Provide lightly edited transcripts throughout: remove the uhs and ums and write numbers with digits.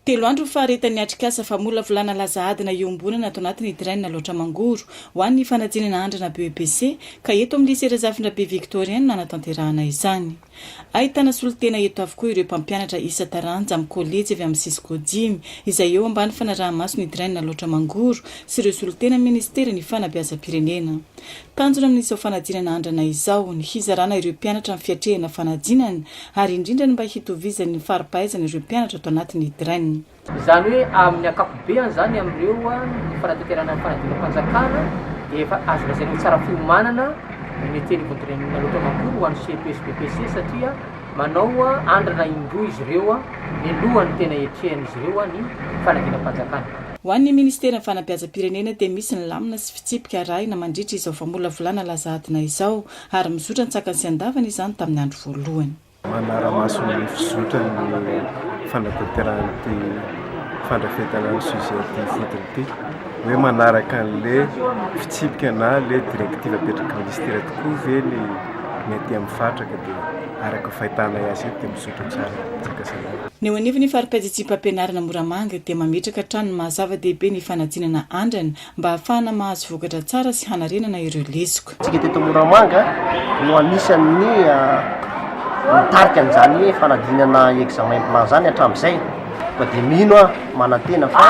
Telo andro faharetan'ny atrikasa famola volana lazaadina iombonana ato anatin'ny Idraine loatra mangoro ho an'ny fanadinana andrana BEPC ka eto amin'ny lycée Razafindrabe Victorienne nanatanterahana izany. Ahitana solotena eto avokoa ireo mpampianatra isa taranja amin'ny kolejy avy amin'ny Cisco Dimy izay eo ambany fanaraha-masony Idraine loatra mangoro sy ireo solotena ministera ny fanabeazam-pirenena. Tanjona amin'izao fanadinana andrana izao ny hizarana ireo mpianatra amin'ny fiatrehana fanadinana ary indrindra ny mba hitovizan'ny faripahaizana ireo mpianatra ato anatin'ny Idraine. Izany hoe amin'ny akapobeany zany amin'ireo fanatanterana ny fanadinam-panjakana efa azo lazaina ho tsara fiomanana ny teny Idraine loatra mangoro ho an'ny CEPS BEPC satria manao andrana indroa izy ireo ny lohany tena etrehan'izy ireo ny fanadinam-panjakana. Ho an'ny ministera ny fanabeazam-pirenena dia misy ny lamina sy fitsipika arahina mandritra izao famola volana lazaadina izao ary mizotra ny tsakany sy andavana izany tamin'ny andro voalohany. Manara-maso ny fizotra ny fanatanterahana fandrafetana ny sujet fotony ity hoe manaraka an'le fitsipika na le direktiva apetraka ministera tokoa ve ny mety amin'ny fatraka dia araka fahitana azy dia mizotra tsara tsakasana. Ny anivony faripaizitsipam-pianarana Moramanga dia mametraka trano mahazava-dehibe ny fanadinana andrana mba ahafahana mahazo vokatra tsara sy hanarenana ireo lesoka. Tsika teto Moramanga no anisan'ny mitarika an'izany fanadinana examen plan zany hatramin'izay fa dia mino manantena fa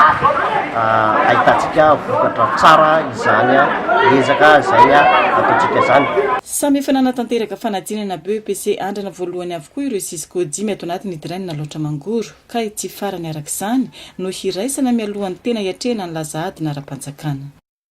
ahitantsika vokatra tsara izany ezaka izay ataontsika izany. Samy efa nanatanteraka fanadinana BEPC andrana voalohany avokoa ireo Cisco Dimy ato anatin'ny Idraine loatra mangoro ka tsy farany arak'izany no hiraisana mialohan'ny tena hiatrehana ny lazaadina ara-panjakana.